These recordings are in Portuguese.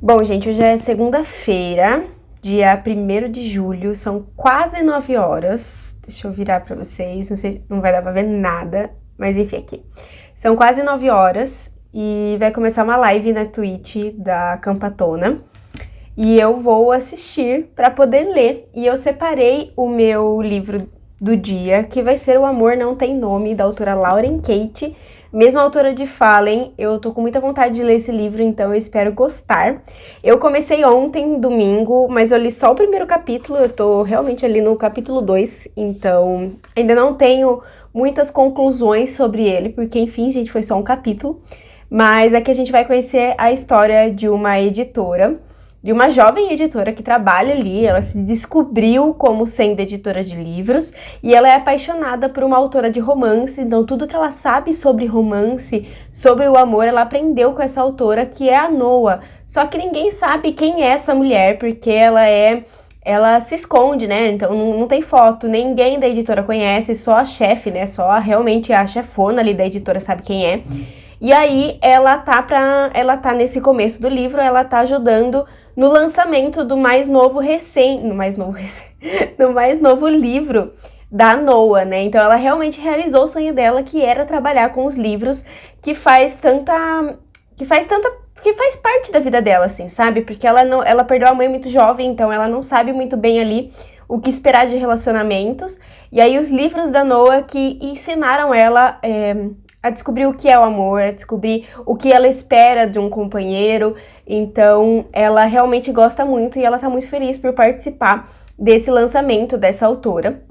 Bom, gente, hoje é segunda-feira, dia 1º de julho, são quase 9 horas. Deixa eu virar pra vocês, não sei, não vai dar pra ver nada, mas enfim, aqui. São quase 9 horas e vai começar uma live na Twitch da Campatona. E eu vou assistir pra poder ler. E eu separei o meu livro do dia, que vai ser O Amor Não Tem Nome, da autora Lauren Kate. Mesma autora de Fallen, eu tô com muita vontade de ler esse livro, então eu espero gostar. Eu comecei ontem, domingo, mas eu li só o primeiro capítulo, eu tô realmente ali no capítulo 2, então ainda não tenho muitas conclusões sobre ele, porque enfim, gente, foi só um capítulo. Mas aqui a gente vai conhecer a história de uma editora, de uma jovem editora que trabalha ali, ela se descobriu como sendo editora de livros e ela é apaixonada por uma autora de romance, então tudo que ela sabe sobre romance, sobre o amor, ela aprendeu com essa autora que é a Noa. Só que ninguém sabe quem é essa mulher, porque ela se esconde, né? Então não tem foto, ninguém da editora conhece, só a chefe, né? Realmente a chefona ali da editora sabe quem é. E aí ela tá nesse começo do livro, ela tá ajudando no lançamento do mais novo livro da Noa, né? Então ela realmente realizou o sonho dela, que era trabalhar com os livros que faz parte da vida dela, assim, sabe? Porque ela perdeu a mãe muito jovem, então ela não sabe muito bem ali o que esperar de relacionamentos. E aí os livros da Noa que ensinaram ela a descobrir o que é o amor, a descobrir o que ela espera de um companheiro. Então, ela realmente gosta muito e ela tá muito feliz por participar desse lançamento dessa autora.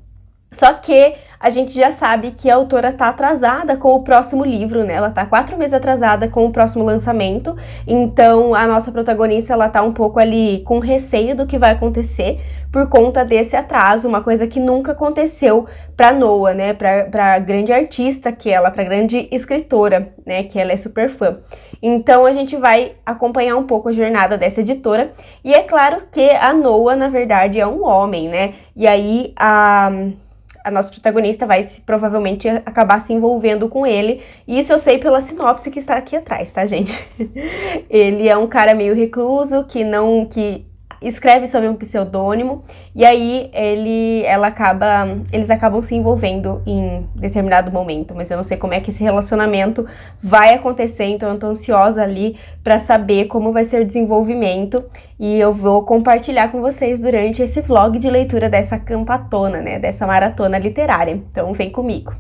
Só que a gente já sabe que a autora tá atrasada com o próximo livro, né? Ela tá 4 meses atrasada com o próximo lançamento. Então, a nossa protagonista, ela tá um pouco ali com receio do que vai acontecer por conta desse atraso, uma coisa que nunca aconteceu pra Noa, né? Pra grande artista que ela, pra grande escritora, né? Que ela é super fã. Então, a gente vai acompanhar um pouco a jornada dessa editora. E é claro que a Noa, na verdade, é um homem, né? E aí, a nossa protagonista vai provavelmente acabar se envolvendo com ele. E isso eu sei pela sinopse que está aqui atrás, tá, gente? Ele é um cara meio recluso, que escreve sob um pseudônimo. E aí eles acabam se envolvendo em determinado momento. Mas eu não sei como é que esse relacionamento vai acontecer, então eu tô ansiosa ali pra saber como vai ser o desenvolvimento. E eu vou compartilhar com vocês durante esse vlog de leitura dessa campatona, né? Dessa maratona literária. Então vem comigo.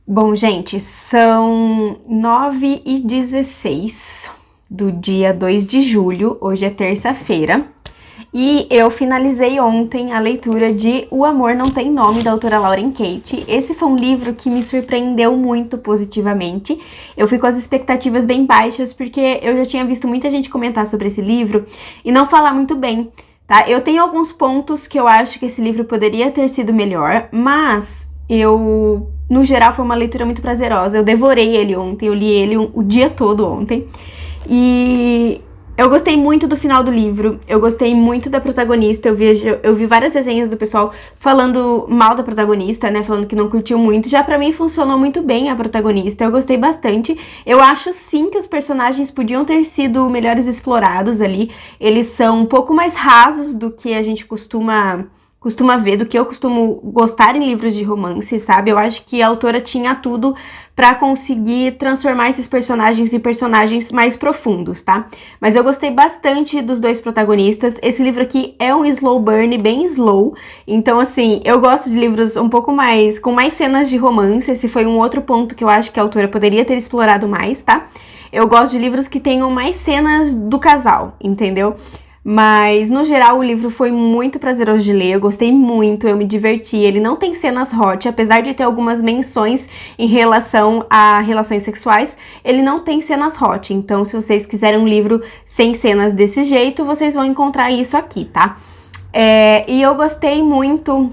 Bom, gente, são 9h16 do dia 2 de julho, hoje é terça-feira, e eu finalizei ontem a leitura de O Amor Não Tem Nome, da autora Lauren Kate. Esse foi um livro que me surpreendeu muito positivamente. Eu fui com as expectativas bem baixas, porque eu já tinha visto muita gente comentar sobre esse livro e não falar muito bem, tá? Eu tenho alguns pontos que eu acho que esse livro poderia ter sido melhor, mas no geral, foi uma leitura muito prazerosa. Eu devorei ele ontem, eu li ele o dia todo ontem. E eu gostei muito do final do livro, eu gostei muito da protagonista. Eu vi várias resenhas do pessoal falando mal da protagonista, né? Falando que não curtiu muito. Já pra mim funcionou muito bem a protagonista, eu gostei bastante. Eu acho sim que os personagens podiam ter sido melhores explorados ali. Eles são um pouco mais rasos do que a gente costuma costuma ver, do que eu costumo gostar em livros de romance, sabe? Eu acho que a autora tinha tudo pra conseguir transformar esses personagens em personagens mais profundos, tá? Mas eu gostei bastante dos dois protagonistas. Esse livro aqui é um slow burn, bem slow. Então, assim, eu gosto de livros um pouco mais, com mais cenas de romance. Esse foi um outro ponto que eu acho que a autora poderia ter explorado mais, tá? Eu gosto de livros que tenham mais cenas do casal, entendeu? Mas, no geral, o livro foi muito prazeroso de ler, eu gostei muito, eu me diverti. Ele não tem cenas hot, apesar de ter algumas menções em relação a relações sexuais, ele não tem cenas hot. Então, se vocês quiserem um livro sem cenas desse jeito, vocês vão encontrar isso aqui, tá? E eu gostei muito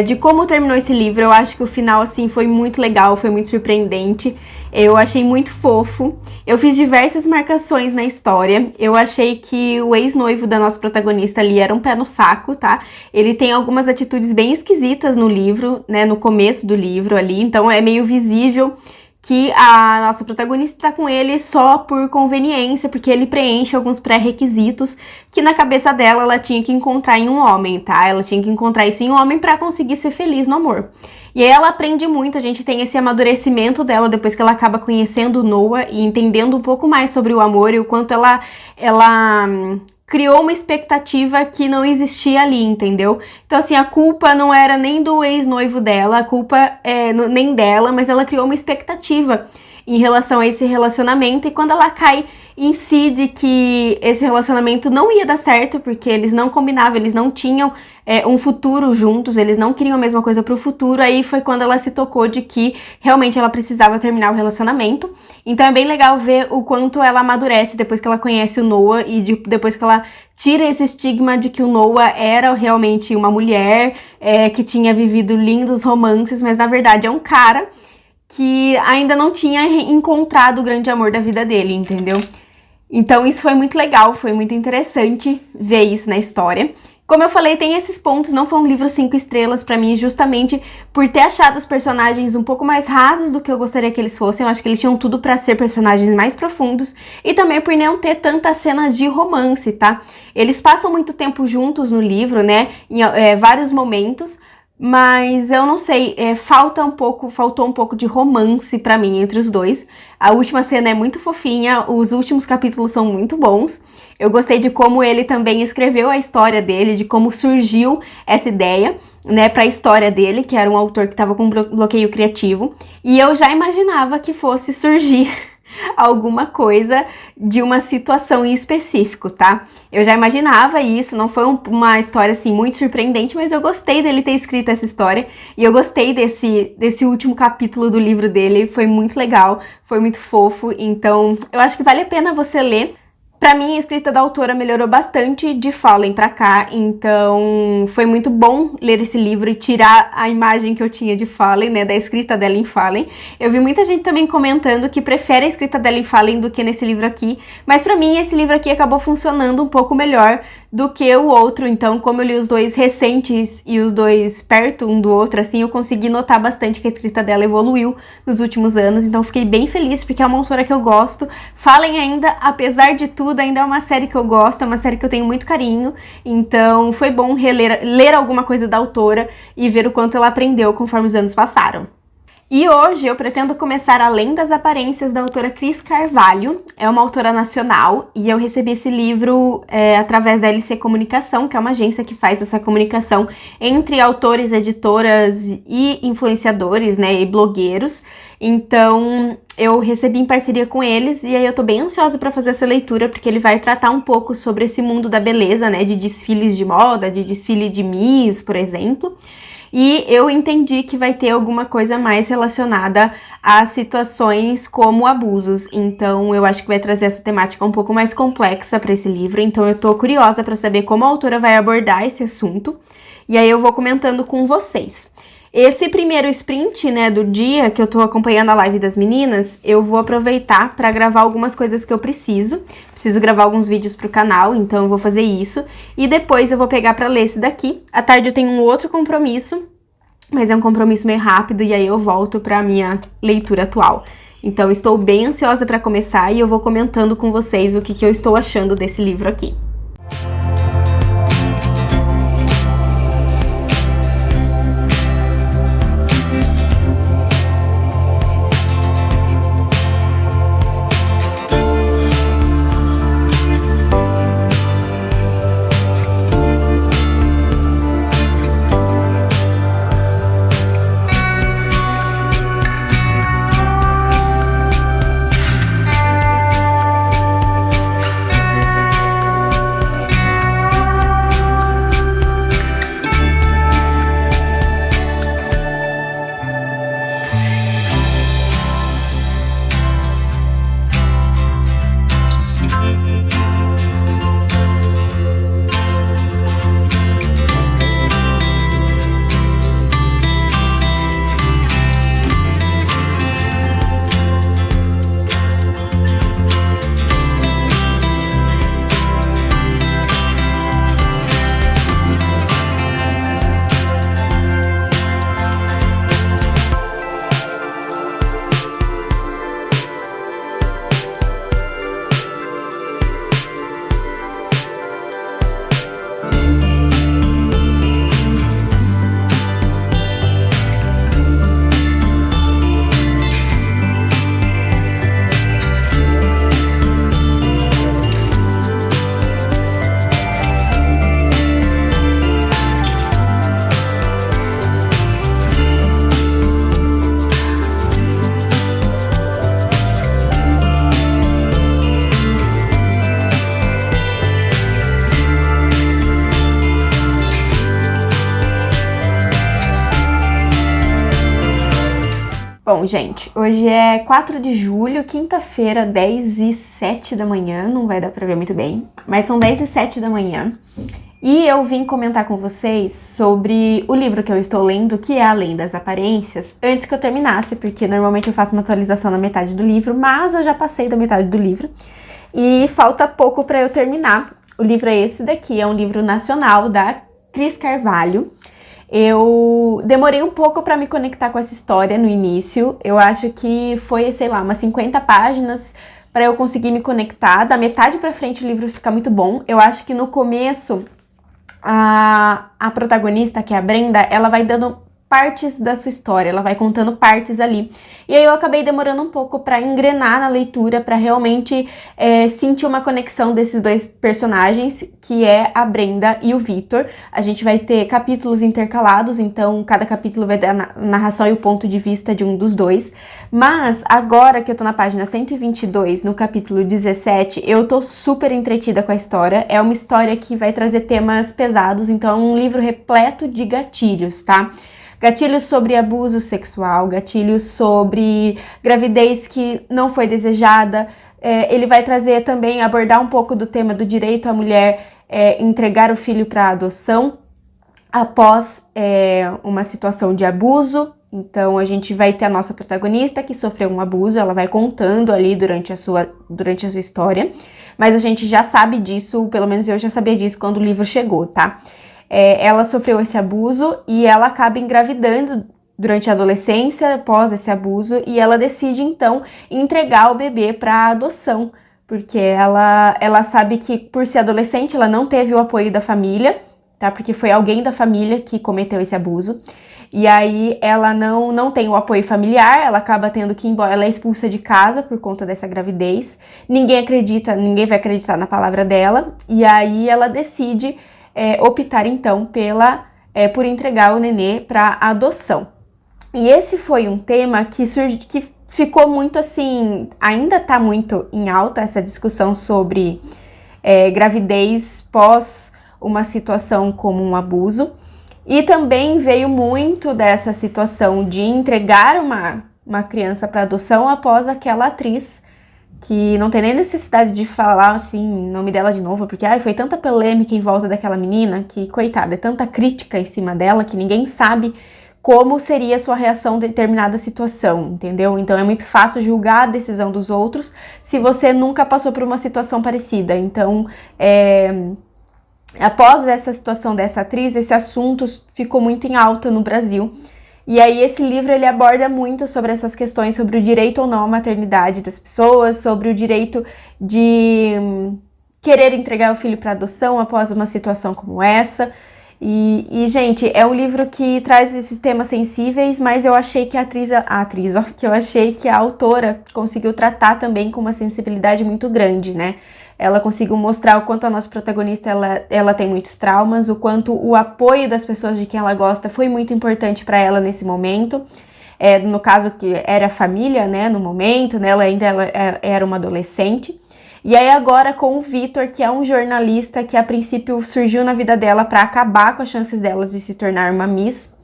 de como terminou esse livro. Eu acho que o final, assim, foi muito legal, foi muito surpreendente. Eu achei muito fofo. Eu fiz diversas marcações na história. Eu achei que o ex-noivo da nossa protagonista ali era um pé no saco, tá? Ele tem algumas atitudes bem esquisitas no livro, né? No começo do livro ali. Então é meio visível que a nossa protagonista tá com ele só por conveniência, porque ele preenche alguns pré-requisitos que na cabeça dela ela tinha que encontrar em um homem, tá? Ela tinha que encontrar isso em um homem pra conseguir ser feliz no amor. E aí ela aprende muito, a gente tem esse amadurecimento dela depois que ela acaba conhecendo o Noah e entendendo um pouco mais sobre o amor e o quanto ela criou uma expectativa que não existia ali, entendeu? Então, assim, a culpa não era nem do ex-noivo dela, a culpa nem dela, mas ela criou uma expectativa em relação a esse relacionamento, e quando ela cai em si de que esse relacionamento não ia dar certo, porque eles não combinavam, eles não tinham um futuro juntos, eles não queriam a mesma coisa pro futuro, aí foi quando ela se tocou de que realmente ela precisava terminar o relacionamento. Então é bem legal ver o quanto ela amadurece depois que ela conhece o Noah e depois que ela tira esse estigma de que o Noah era realmente uma mulher que tinha vivido lindos romances, mas na verdade é um cara que ainda não tinha encontrado o grande amor da vida dele, entendeu? Então isso foi muito legal, foi muito interessante ver isso na história. Como eu falei, tem esses pontos, não foi um livro 5 estrelas pra mim, justamente por ter achado os personagens um pouco mais rasos do que eu gostaria que eles fossem. Eu acho que eles tinham tudo pra ser personagens mais profundos, e também por não ter tantas cenas de romance, tá? Eles passam muito tempo juntos no livro, né, em vários momentos, mas eu não sei, faltou um pouco de romance pra mim entre os dois. A última cena é muito fofinha, os últimos capítulos são muito bons. Eu gostei de como ele também escreveu a história dele, de como surgiu essa ideia, né, pra história dele, que era um autor que estava com bloqueio criativo. E eu já imaginava que fosse surgir alguma coisa de uma situação em específico, tá? Eu já imaginava isso, não foi uma história assim muito surpreendente, mas eu gostei dele ter escrito essa história, e eu gostei desse último capítulo do livro dele, foi muito legal, foi muito fofo, então eu acho que vale a pena você ler. Pra mim, a escrita da autora melhorou bastante de Fallen pra cá, então foi muito bom ler esse livro e tirar a imagem que eu tinha de Fallen, né, da escrita dela em Fallen. Eu vi muita gente também comentando que prefere a escrita dela em Fallen do que nesse livro aqui, mas pra mim esse livro aqui acabou funcionando um pouco melhor do que o outro, então como eu li os dois recentes e os dois perto um do outro, assim, eu consegui notar bastante que a escrita dela evoluiu nos últimos anos, então fiquei bem feliz porque é uma autora que eu gosto. Fallen ainda, apesar de tudo, ainda é uma série que eu gosto, é uma série que eu tenho muito carinho, então foi bom ler alguma coisa da autora e ver o quanto ela aprendeu conforme os anos passaram. E hoje eu pretendo começar Além das Aparências, da autora Cris Carvalho. É uma autora nacional e eu recebi esse livro através da LC Comunicação, que é uma agência que faz essa comunicação entre autores, editoras e influenciadores, né, e blogueiros. Então eu recebi em parceria com eles e aí eu tô bem ansiosa para fazer essa leitura, porque ele vai tratar um pouco sobre esse mundo da beleza, né, de desfiles de moda, de desfile de Miss, por exemplo. E eu entendi que vai ter alguma coisa mais relacionada a situações como abusos. Então eu acho que vai trazer essa temática um pouco mais complexa para esse livro. Então eu tô curiosa para saber como a autora vai abordar esse assunto. E aí eu vou comentando com vocês. Esse primeiro sprint, né, do dia que eu tô acompanhando a live das meninas, eu vou aproveitar para gravar algumas coisas que eu preciso. Preciso gravar alguns vídeos pro canal, então eu vou fazer isso. E depois eu vou pegar para ler esse daqui. À tarde eu tenho um outro compromisso, mas é um compromisso meio rápido e aí eu volto pra minha leitura atual. Então estou bem ansiosa para começar e eu vou comentando com vocês o que eu estou achando desse livro aqui. Bom, gente, hoje é 4 de julho, quinta-feira, 10h07 da manhã, não vai dar pra ver muito bem, mas são 10h07 da manhã. E eu vim comentar com vocês sobre o livro que eu estou lendo, que é Além das Aparências, antes que eu terminasse, porque normalmente eu faço uma atualização na metade do livro, mas eu já passei da metade do livro e falta pouco para eu terminar. O livro é esse daqui, é um livro nacional da Cris Carvalho. Eu demorei um pouco para me conectar com essa história no início, eu acho que foi, sei lá, umas 50 páginas para eu conseguir me conectar. Da metade para frente o livro fica muito bom. Eu acho que no começo a protagonista, que é a Brenda, ela vai dando partes da sua história, ela vai contando partes ali. E aí eu acabei demorando um pouco para engrenar na leitura, para realmente sentir uma conexão desses dois personagens, que é a Brenda e o Vitor. A gente vai ter capítulos intercalados, então cada capítulo vai ter a narração e o ponto de vista de um dos dois. Mas agora que eu tô na página 122, no capítulo 17, eu tô super entretida com a história. É uma história que vai trazer temas pesados, então é um livro repleto de gatilhos, tá? Gatilhos sobre abuso sexual, gatilhos sobre gravidez que não foi desejada. Ele vai trazer também, abordar um pouco do tema do direito à mulher entregar o filho para adoção após uma situação de abuso. Então a gente vai ter a nossa protagonista que sofreu um abuso, ela vai contando ali durante a sua história, mas a gente já sabe disso, pelo menos eu já sabia disso quando o livro chegou, tá? Ela sofreu esse abuso e ela acaba engravidando durante a adolescência, após esse abuso, e ela decide então entregar o bebê para adoção, porque ela sabe que por ser adolescente ela não teve o apoio da família, tá? Porque foi alguém da família que cometeu esse abuso, e aí ela não tem o apoio familiar, ela acaba tendo que ir embora, ela é expulsa de casa por conta dessa gravidez, ninguém vai acreditar na palavra dela, e aí ela decide optar então por entregar o nenê para adoção. E esse foi um tema que ficou muito assim, ainda está muito em alta essa discussão sobre gravidez pós uma situação como um abuso. E também veio muito dessa situação de entregar uma criança para adoção após aquela atriz, que não tem nem necessidade de falar assim o nome dela de novo, porque foi tanta polêmica em volta daquela menina que, coitada, é tanta crítica em cima dela que ninguém sabe como seria a sua reação em determinada situação, entendeu? Então é muito fácil julgar a decisão dos outros se você nunca passou por uma situação parecida. Então, após essa situação dessa atriz, esse assunto ficou muito em alta no Brasil. E aí esse livro ele aborda muito sobre essas questões, sobre o direito ou não à maternidade das pessoas, sobre o direito de querer entregar o filho para adoção após uma situação como essa. E, gente, é um livro que traz esses temas sensíveis, mas eu achei que eu achei que a autora conseguiu tratar também com uma sensibilidade muito grande, né? Ela conseguiu mostrar o quanto a nossa protagonista ela tem muitos traumas, o quanto o apoio das pessoas de quem ela gosta foi muito importante para ela nesse momento. No caso que era a família, né, no momento, né, ela era uma adolescente. E aí agora com o Vitor, que é um jornalista que a princípio surgiu na vida dela para acabar com as chances delas de se tornar uma Miss,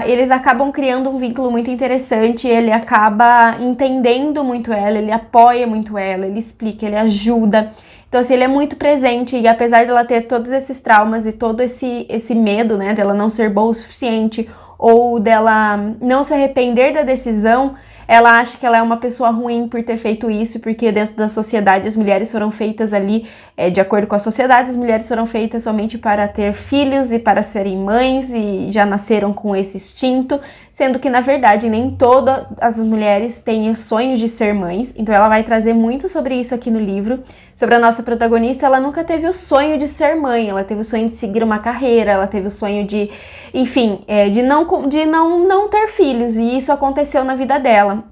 eles acabam criando um vínculo muito interessante, ele acaba entendendo muito ela, ele apoia muito ela, ele explica, ele ajuda. Então, assim, ele é muito presente e apesar dela ter todos esses traumas e todo esse medo, né, dela não ser boa o suficiente ou dela não se arrepender da decisão, ela acha que ela é uma pessoa ruim por ter feito isso, porque dentro da sociedade as mulheres foram feitas ali, de acordo com a sociedade, as mulheres foram feitas somente para ter filhos e para serem mães e já nasceram com esse instinto, sendo que na verdade nem todas as mulheres têm o sonho de ser mães. Então ela vai trazer muito sobre isso aqui no livro. Sobre a nossa protagonista, ela nunca teve o sonho de ser mãe, ela teve o sonho de seguir uma carreira, ela teve o sonho de, enfim, de não ter filhos, e isso aconteceu na vida dela.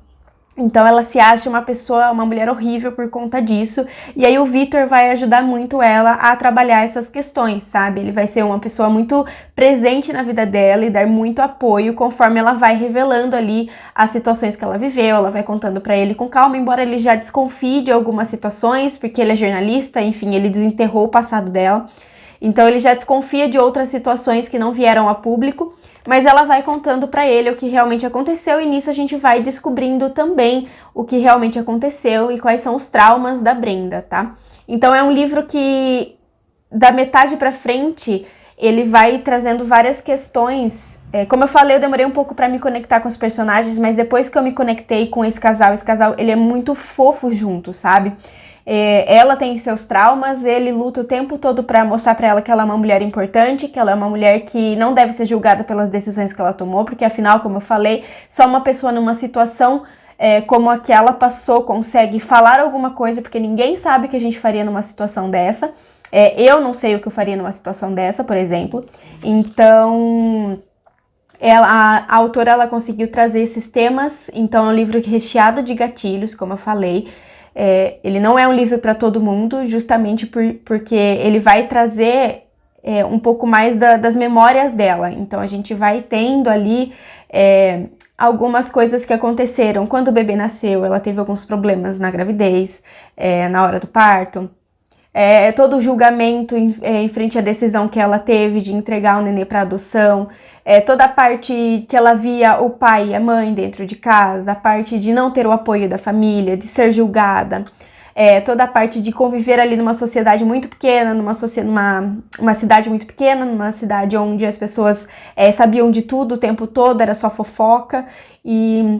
Então ela se acha uma mulher horrível por conta disso, e aí o Vitor vai ajudar muito ela a trabalhar essas questões, sabe? Ele vai ser uma pessoa muito presente na vida dela e dar muito apoio conforme ela vai revelando ali as situações que ela viveu, ela vai contando pra ele com calma, embora ele já desconfie de algumas situações, porque ele é jornalista, enfim, ele desenterrou o passado dela, então ele já desconfia de outras situações que não vieram a público, mas ela vai contando pra ele o que realmente aconteceu e nisso a gente vai descobrindo também o que realmente aconteceu e quais são os traumas da Brenda, tá? Então é um livro que, da metade pra frente, ele vai trazendo várias questões. Como eu falei, eu demorei um pouco pra me conectar com os personagens, mas depois que eu me conectei com esse casal, ele é muito fofo junto, sabe? Ela tem seus traumas, ele luta o tempo todo pra mostrar pra ela que ela é uma mulher importante, que ela é uma mulher que não deve ser julgada pelas decisões que ela tomou, porque afinal, como eu falei, só uma pessoa numa situação como a que ela passou consegue falar alguma coisa, porque ninguém sabe o que a gente faria numa situação dessa. Eu não sei o que eu faria numa situação dessa, por exemplo. Então, a autora ela conseguiu trazer esses temas. Então, é um livro recheado de gatilhos, como eu falei. Ele não é um livro para todo mundo, justamente porque ele vai trazer um pouco mais das memórias dela. Então, a gente vai tendo ali algumas coisas que aconteceram. Quando o bebê nasceu, ela teve alguns problemas na gravidez, na hora do parto. Todo o julgamento em frente à decisão que ela teve de entregar o nenê para adoção, toda a parte que ela via o pai e a mãe dentro de casa, a parte de não ter o apoio da família, de ser julgada, toda a parte de conviver ali numa sociedade muito pequena, numa cidade muito pequena, numa cidade onde as pessoas sabiam de tudo o tempo todo, era só fofoca e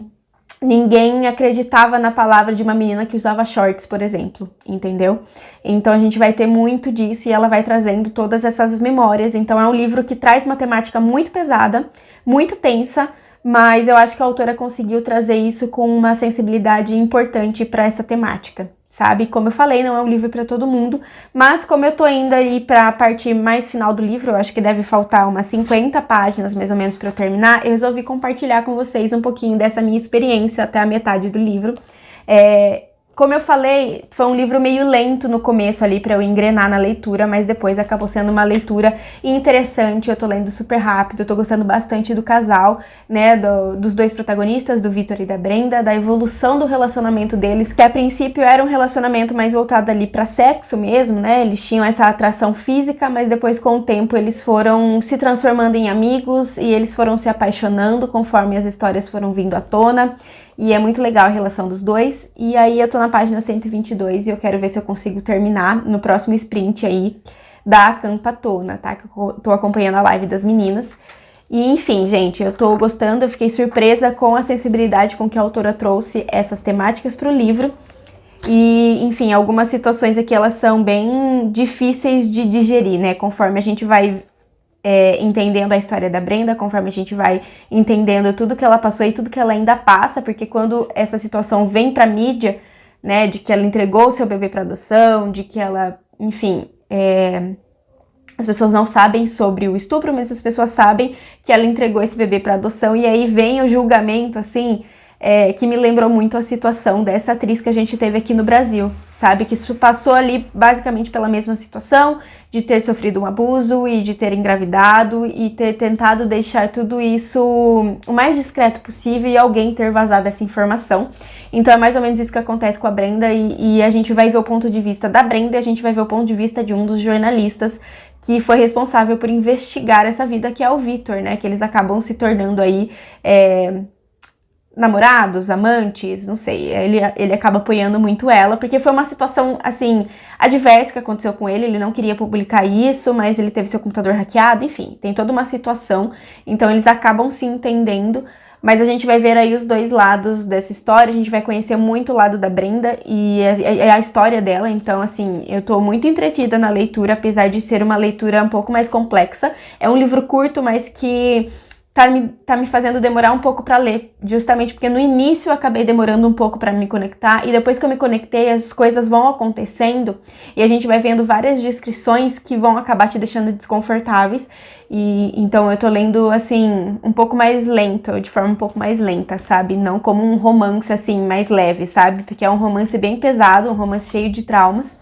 ninguém acreditava na palavra de uma menina que usava shorts, por exemplo, entendeu? Então a gente vai ter muito disso e ela vai trazendo todas essas memórias. Então é um livro que traz uma temática muito pesada, muito tensa, mas eu acho que a autora conseguiu trazer isso com uma sensibilidade importante para essa temática, sabe? Como eu falei, não é um livro para todo mundo, mas como eu tô indo aí para a parte mais final do livro, eu acho que deve faltar umas 50 páginas mais ou menos para eu terminar, eu resolvi compartilhar com vocês um pouquinho dessa minha experiência até a metade do livro. Como eu falei, foi um livro meio lento no começo ali para eu engrenar na leitura, mas depois acabou sendo uma leitura interessante, eu tô lendo super rápido, eu tô gostando bastante do casal, né, dos dois protagonistas, do Vitor e da Brenda, da evolução do relacionamento deles, que a princípio era um relacionamento mais voltado ali para sexo mesmo, né, eles tinham essa atração física, mas depois com o tempo eles foram se transformando em amigos e eles foram se apaixonando conforme as histórias foram vindo à tona. E é muito legal a relação dos dois. E aí eu tô na página 122 e eu quero ver se eu consigo terminar no próximo sprint aí da Acampatona, tá? Que eu tô acompanhando a live das meninas. E enfim, gente, eu tô gostando, eu fiquei surpresa com a sensibilidade com que a autora trouxe essas temáticas pro livro. E, enfim, algumas situações aqui elas são bem difíceis de digerir, né? Conforme a gente vai entendendo a história da Brenda, conforme a gente vai entendendo tudo que ela passou e tudo que ela ainda passa, porque quando essa situação vem pra mídia, né, de que ela entregou o seu bebê pra adoção, de que ela, enfim, as pessoas não sabem sobre o estupro, mas as pessoas sabem que ela entregou esse bebê pra adoção, e aí vem o julgamento, assim, que me lembrou muito a situação dessa atriz que a gente teve aqui no Brasil, sabe? Que isso passou ali basicamente pela mesma situação, de ter sofrido um abuso e de ter engravidado e ter tentado deixar tudo isso o mais discreto possível e alguém ter vazado essa informação. Então é mais ou menos isso que acontece com a Brenda e a gente vai ver o ponto de vista da Brenda e a gente vai ver o ponto de vista de um dos jornalistas que foi responsável por investigar essa vida, que é o Vitor, né? Que eles acabam se tornando aí namorados, amantes, não sei, ele acaba apoiando muito ela, porque foi uma situação, assim, adversa que aconteceu com ele não queria publicar isso, mas ele teve seu computador hackeado, enfim, tem toda uma situação, então eles acabam se entendendo, mas a gente vai ver aí os dois lados dessa história, a gente vai conhecer muito o lado da Brenda e a história dela, então, assim, eu tô muito entretida na leitura, apesar de ser uma leitura um pouco mais complexa, é um livro curto, mas que tá me fazendo demorar um pouco pra ler, justamente porque no início eu acabei demorando um pouco pra me conectar, e depois que eu me conectei, as coisas vão acontecendo, e a gente vai vendo várias descrições que vão acabar te deixando desconfortáveis, e então eu tô lendo, assim, um pouco mais lento, de forma um pouco mais lenta, sabe? Não como um romance, assim, mais leve, sabe? Porque é um romance bem pesado, um romance cheio de traumas.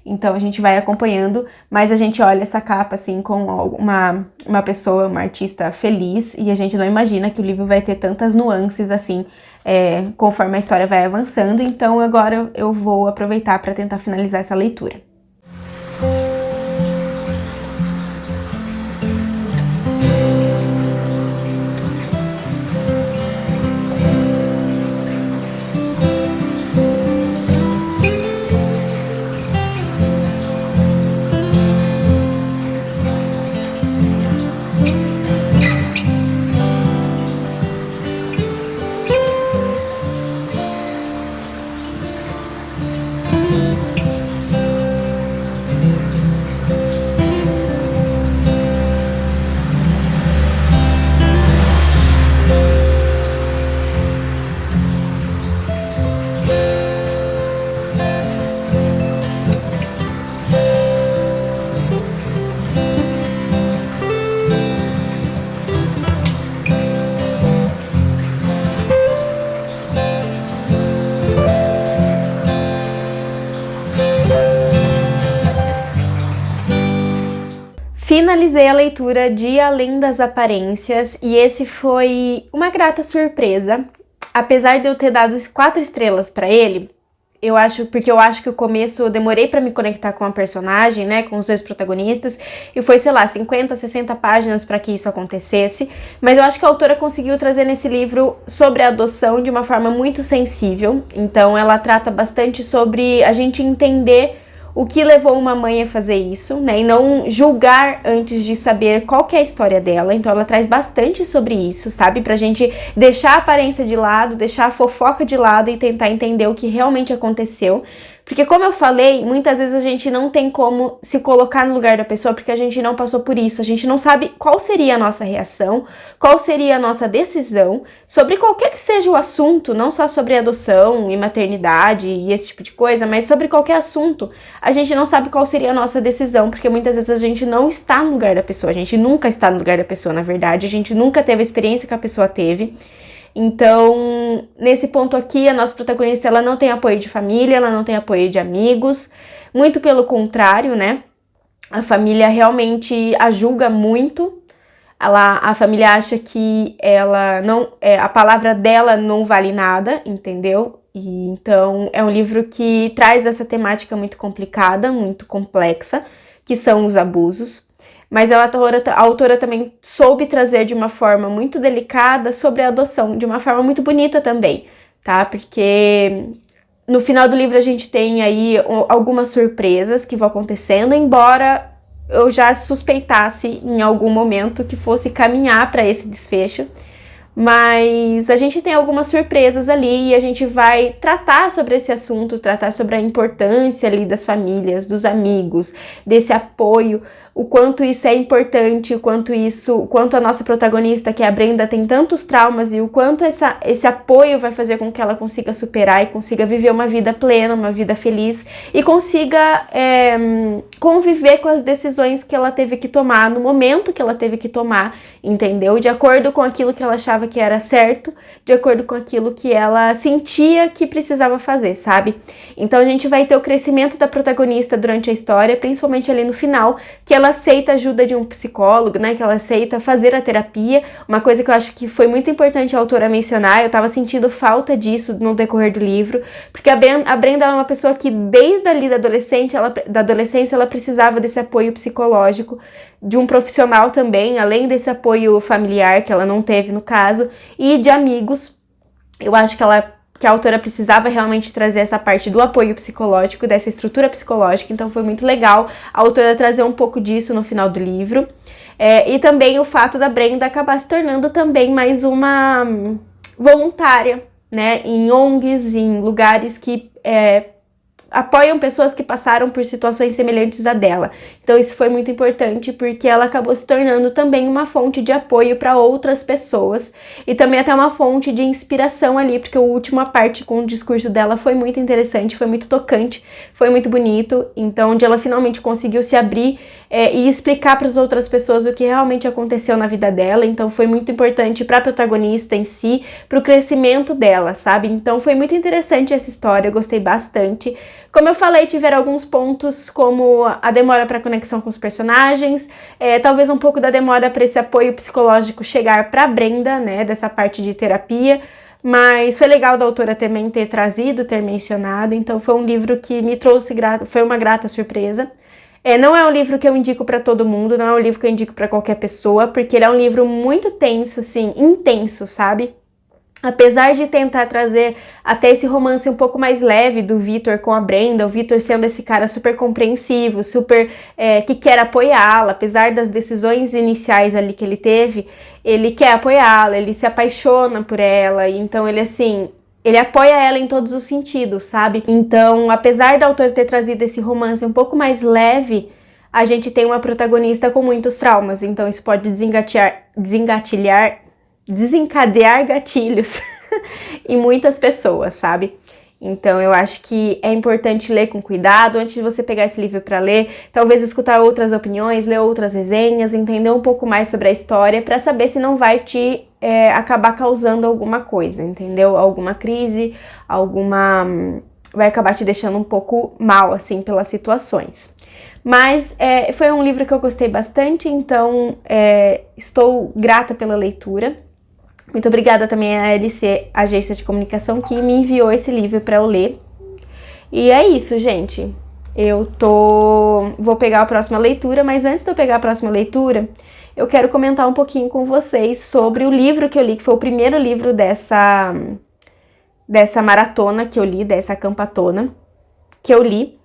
Então a gente vai acompanhando, mas a gente olha essa capa assim com uma pessoa, uma artista feliz, e a gente não imagina que o livro vai ter tantas nuances assim, conforme a história vai avançando. Então agora eu vou aproveitar para tentar finalizar essa leitura. Finalizei a leitura de Além das Aparências e esse foi uma grata surpresa. Apesar de eu ter dado 4 estrelas pra ele, porque eu acho que o começo eu demorei pra me conectar com a personagem, né, com os 2 protagonistas, e foi, sei lá, 50, 60 páginas pra que isso acontecesse, mas eu acho que a autora conseguiu trazer nesse livro sobre a adoção de uma forma muito sensível. Então ela trata bastante sobre a gente entender o que levou uma mãe a fazer isso, né? E não julgar antes de saber qual que é a história dela. Então ela traz bastante sobre isso, sabe? Pra gente deixar a aparência de lado, deixar a fofoca de lado e tentar entender o que realmente aconteceu. Porque como eu falei, muitas vezes a gente não tem como se colocar no lugar da pessoa porque a gente não passou por isso. A gente não sabe qual seria a nossa reação, qual seria a nossa decisão sobre qualquer que seja o assunto, não só sobre adoção e maternidade e esse tipo de coisa, mas sobre qualquer assunto. A gente não sabe qual seria a nossa decisão, porque muitas vezes a gente não está no lugar da pessoa. A gente nunca está no lugar da pessoa, na verdade. A gente nunca teve a experiência que a pessoa teve. Então, nesse ponto aqui, a nossa protagonista, ela não tem apoio de família, ela não tem apoio de amigos, muito pelo contrário, né? A família realmente a julga muito, a família acha que ela não, a palavra dela não vale nada, entendeu? E então é um livro que traz essa temática muito complicada, muito complexa, que são os abusos. Mas a autora também soube trazer de uma forma muito delicada sobre a adoção, de uma forma muito bonita também, tá? Porque no final do livro a gente tem aí algumas surpresas que vão acontecendo, embora eu já suspeitasse em algum momento que fosse caminhar para esse desfecho. Mas a gente tem algumas surpresas ali e a gente vai tratar sobre esse assunto, tratar sobre a importância ali das famílias, dos amigos, desse apoio, o quanto isso é importante, o quanto a nossa protagonista, que é a Brenda, tem tantos traumas e o quanto esse apoio vai fazer com que ela consiga superar e consiga viver uma vida plena, uma vida feliz e consiga conviver com as decisões que ela teve que tomar no momento que ela teve que tomar, entendeu? De acordo com aquilo que ela achava que era certo, de acordo com aquilo que ela sentia que precisava fazer, sabe? Então a gente vai ter o crescimento da protagonista durante a história, principalmente ali no final, que ela aceita a ajuda de um psicólogo, né? Que ela aceita fazer a terapia, uma coisa que eu acho que foi muito importante a autora mencionar. Eu tava sentindo falta disso no decorrer do livro, porque a Brenda ela é uma pessoa que desde ali da adolescência ela precisava desse apoio psicológico, de um profissional também, além desse apoio familiar que ela não teve no caso, e de amigos. Eu acho que a autora precisava realmente trazer essa parte do apoio psicológico, dessa estrutura psicológica, então foi muito legal a autora trazer um pouco disso no final do livro. E também o fato da Brenda acabar se tornando também mais uma voluntária, né, em ONGs, em lugares que apoiam pessoas que passaram por situações semelhantes à dela. Então isso foi muito importante porque ela acabou se tornando também uma fonte de apoio para outras pessoas e também até uma fonte de inspiração ali, porque a última parte com o discurso dela foi muito interessante, foi muito tocante, foi muito bonito, então onde ela finalmente conseguiu se abrir e explicar para as outras pessoas o que realmente aconteceu na vida dela. Então foi muito importante para a protagonista em si, para o crescimento dela, sabe? Então foi muito interessante essa história, eu gostei bastante. Como eu falei, tiveram alguns pontos como a demora para conexão com os personagens, talvez um pouco da demora para esse apoio psicológico chegar para Brenda, né, dessa parte de terapia, mas foi legal da autora também ter trazido, ter mencionado, então foi um livro que me trouxe, foi uma grata surpresa. Não é um livro que eu indico para todo mundo, não é um livro que eu indico para qualquer pessoa, porque ele é um livro muito tenso, assim, intenso, sabe? apesar de tentar trazer até esse romance um pouco mais leve do Victor com a Brenda, o Victor sendo esse cara super compreensivo, super que quer apoiá-la, apesar das decisões iniciais ali que ele teve, ele quer apoiá-la, ele se apaixona por ela, então ele apoia ela em todos os sentidos, sabe? Então, apesar do autor ter trazido esse romance um pouco mais leve, a gente tem uma protagonista com muitos traumas, então isso pode desencadear gatilhos em muitas pessoas, sabe? Então eu acho que é importante ler com cuidado antes de você pegar esse livro para ler, talvez escutar outras opiniões, ler outras resenhas, entender um pouco mais sobre a história para saber se não vai te acabar causando alguma coisa, entendeu? Alguma crise, vai acabar te deixando um pouco mal, assim, pelas situações. Mas foi um livro que eu gostei bastante, então estou grata pela leitura. Muito obrigada também à LC, Agência de Comunicação, que me enviou esse livro para eu ler. E é isso, gente. Vou pegar a próxima leitura, mas antes de eu pegar a próxima leitura, eu quero comentar um pouquinho com vocês sobre o livro que eu li, que foi o primeiro livro dessa maratona que eu li, dessa acampatona que eu li.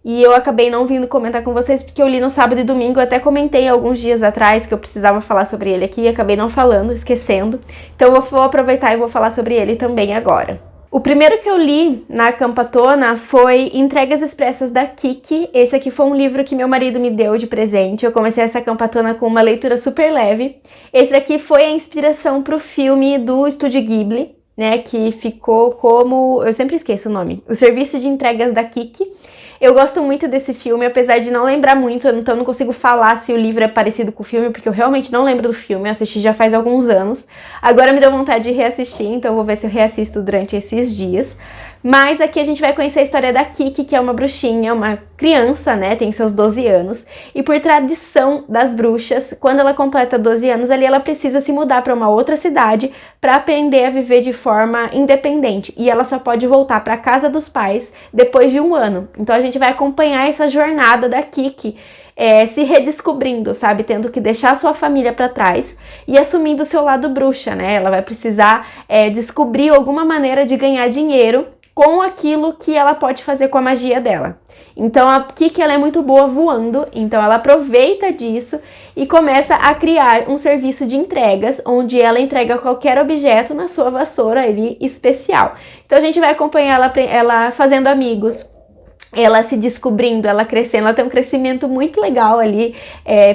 E eu acabei não vindo comentar com vocês porque eu li no sábado e domingo. Eu até comentei alguns dias atrás que eu precisava falar sobre ele aqui e acabei não falando, esquecendo. Então eu vou aproveitar e vou falar sobre ele também agora. O primeiro que eu li na acampatona foi Entregas Expressas da Kiki. Esse aqui foi um livro que meu marido me deu de presente. Eu comecei essa acampatona com uma leitura super leve. Esse aqui foi a inspiração para o filme do Estúdio Ghibli, né, que ficou como... eu sempre esqueço o nome. O Serviço de Entregas da Kiki. Eu gosto muito desse filme, apesar de não lembrar muito, então eu não consigo falar se o livro é parecido com o filme, porque eu realmente não lembro do filme, eu assisti já faz alguns anos. Agora me deu vontade de reassistir, então eu vou ver se eu reassisto durante esses dias. Mas aqui a gente vai conhecer a história da Kiki, que é uma bruxinha, uma criança, né, tem seus 12 anos. E por tradição das bruxas, quando ela completa 12 anos, ali ela precisa se mudar para uma outra cidade para aprender a viver de forma independente. E ela só pode voltar para a casa dos pais depois de um ano. Então a gente vai acompanhar essa jornada da Kiki, se redescobrindo, sabe? Tendo que deixar a sua família para trás e assumindo o seu lado bruxa, né? Ela vai precisar descobrir alguma maneira de ganhar dinheiro com aquilo que ela pode fazer com a magia dela. Então a Kiki, ela é muito boa voando, então ela aproveita disso e começa a criar um serviço de entregas, onde ela entrega qualquer objeto na sua vassoura ali especial. Então a gente vai acompanhar ela fazendo amigos, ela se descobrindo, ela crescendo, ela tem um crescimento muito legal ali,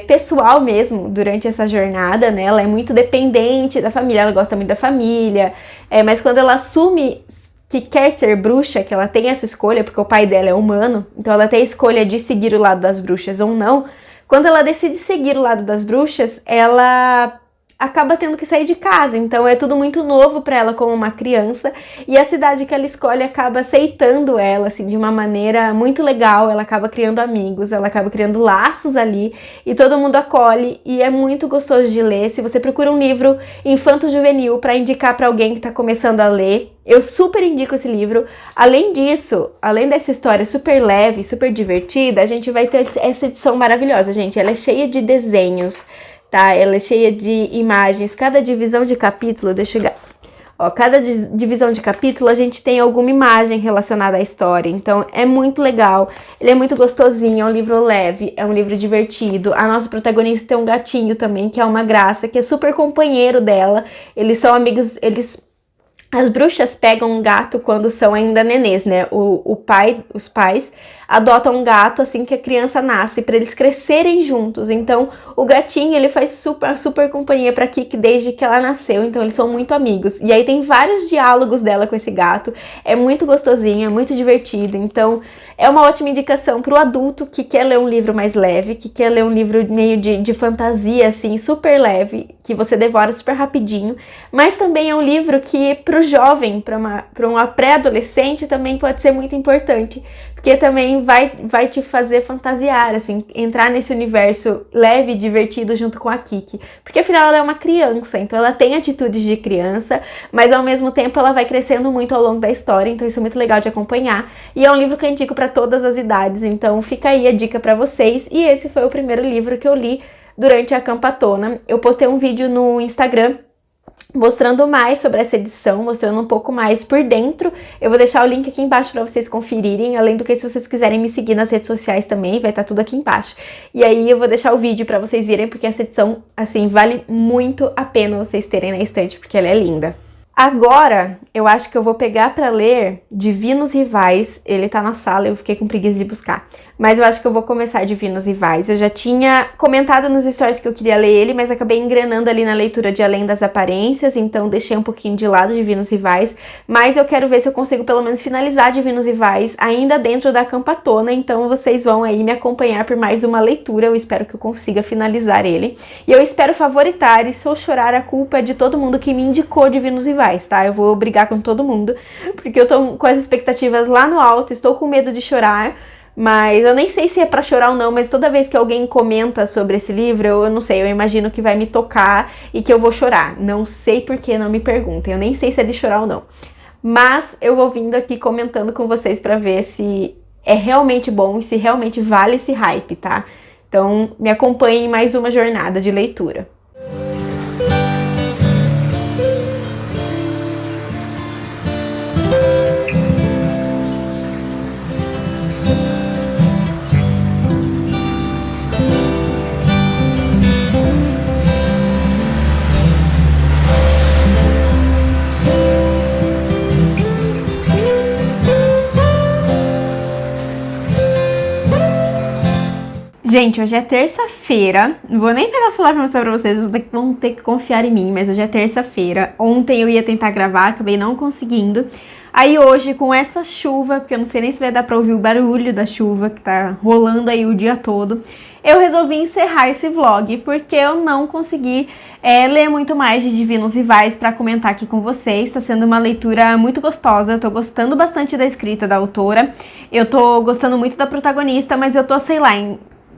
pessoal mesmo, durante essa jornada, né? Ela é muito dependente da família, ela gosta muito da família, mas quando ela assume que quer ser bruxa, que ela tem essa escolha, porque o pai dela é humano, então ela tem a escolha de seguir o lado das bruxas ou não. Quando ela decide seguir o lado das bruxas, ela acaba tendo que sair de casa, então é tudo muito novo para ela como uma criança, e a cidade que ela escolhe acaba aceitando ela, assim, de uma maneira muito legal. Ela acaba criando amigos, ela acaba criando laços ali, e todo mundo acolhe, e é muito gostoso de ler. Se você procura um livro infanto-juvenil para indicar para alguém que está começando a ler, eu super indico esse livro. Além disso, além dessa história super leve, super divertida, a gente vai ter essa edição maravilhosa, gente. Ela é cheia de desenhos, tá? Ela é cheia de imagens. Cada divisão de capítulo, cada divisão de capítulo a gente tem alguma imagem relacionada à história. Então é muito legal, ele é muito gostosinho, é um livro leve, é um livro divertido. A nossa protagonista tem um gatinho também, que é uma graça, que é super companheiro dela. Eles são amigos, as bruxas pegam um gato quando são ainda nenês, né? Os pais adotam um gato assim que a criança nasce, para eles crescerem juntos. Então, o gatinho, ele faz super companhia pra Kiki desde que ela nasceu. Então, eles são muito amigos. E aí tem vários diálogos dela com esse gato. É muito gostosinho, é muito divertido. Então, é uma ótima indicação pro adulto que quer ler um livro mais leve, que quer ler um livro meio de fantasia, assim, super leve, que você devora super rapidinho. Mas também é um livro que pro jovem, pra uma pré-adolescente, também pode ser muito importante, porque também vai te fazer fantasiar, assim, entrar nesse universo leve e divertido junto com a Kiki. Porque afinal ela é uma criança, então ela tem atitudes de criança, mas ao mesmo tempo ela vai crescendo muito ao longo da história, então isso é muito legal de acompanhar. E é um livro que eu indico para todas as idades, então fica aí a dica para vocês. E esse foi o primeiro livro que eu li durante a acampatona. Eu postei um vídeo no Instagram mostrando mais sobre essa edição, mostrando um pouco mais por dentro. Eu vou deixar o link aqui embaixo para vocês conferirem, além do que se vocês quiserem me seguir nas redes sociais também, vai estar tudo aqui embaixo. E aí eu vou deixar o vídeo para vocês verem, porque essa edição, assim, vale muito a pena vocês terem na estante, porque ela é linda. Agora, eu acho que eu vou pegar pra ler Divinos Rivais. Ele tá na sala, eu fiquei com preguiça de buscar. Mas eu acho que eu vou começar Divinos Rivais. Eu já tinha comentado nos stories que eu queria ler ele, mas acabei engrenando ali na leitura de Além das Aparências, então deixei um pouquinho de lado Divinos Rivais. Mas eu quero ver se eu consigo pelo menos finalizar Divinos Rivais ainda dentro da Campatona, então vocês vão aí me acompanhar por mais uma leitura. Eu espero que eu consiga finalizar ele. E eu espero favoritar, e se eu chorar, a culpa é de todo mundo que me indicou Divinos Rivais, tá? Eu vou brigar com todo mundo, porque eu tô com as expectativas lá no alto, estou com medo de chorar. Mas eu nem sei se é pra chorar ou não, mas toda vez que alguém comenta sobre esse livro, eu não sei, eu imagino que vai me tocar e que eu vou chorar. Não sei por que, não me perguntem, eu nem sei se é de chorar ou não. Mas eu vou vindo aqui comentando com vocês pra ver se é realmente bom e se realmente vale esse hype, tá? Então me acompanhem em mais uma jornada de leitura. Gente, hoje é terça-feira, não vou nem pegar o celular pra mostrar pra vocês vão ter que confiar em mim, mas hoje é terça-feira. Ontem eu ia tentar gravar, acabei não conseguindo. Aí hoje, com essa chuva, porque eu não sei nem se vai dar pra ouvir o barulho da chuva que tá rolando aí o dia todo, eu resolvi encerrar esse vlog, porque eu não consegui ler muito mais de Divinos Rivais pra comentar aqui com vocês. Tá sendo uma leitura muito gostosa, eu tô gostando bastante da escrita da autora, eu tô gostando muito da protagonista, mas eu tô, sei lá,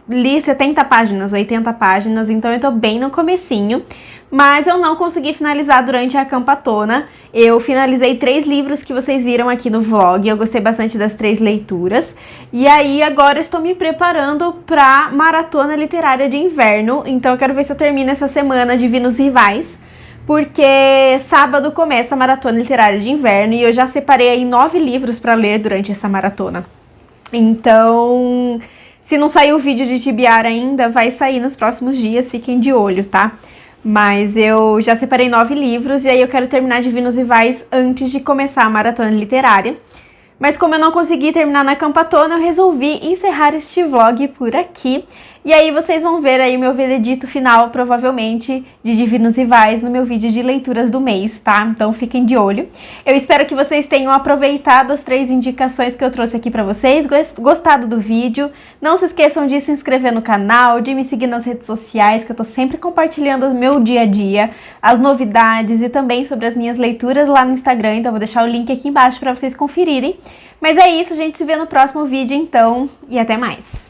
li 70 páginas, 80 páginas, então eu tô bem no comecinho, mas eu não consegui finalizar durante a Campatona. Eu finalizei 3 livros que vocês viram aqui no vlog, eu gostei bastante das 3 leituras, e aí agora estou me preparando pra Maratona Literária de Inverno, então eu quero ver se eu termino essa semana Divinos Rivais, porque sábado começa a Maratona Literária de Inverno, e eu já separei aí 9 livros pra ler durante essa maratona. Então, se não saiu o vídeo de Tibiara ainda, vai sair nos próximos dias, fiquem de olho, tá? Mas eu já separei 9 livros e aí eu quero terminar Divinos Rivais antes de começar a maratona literária. Mas como eu não consegui terminar na Campatona, eu resolvi encerrar este vlog por aqui. E aí vocês vão ver aí o meu veredito final, provavelmente, de Divinos Rivais no meu vídeo de leituras do mês, tá? Então fiquem de olho. Eu espero que vocês tenham aproveitado as 3 indicações que eu trouxe aqui pra vocês, gostado do vídeo. Não se esqueçam de se inscrever no canal, de me seguir nas redes sociais, que eu tô sempre compartilhando o meu dia a dia, as novidades e também sobre as minhas leituras lá no Instagram, então eu vou deixar o link aqui embaixo pra vocês conferirem. Mas é isso, a gente se vê no próximo vídeo então, e até mais!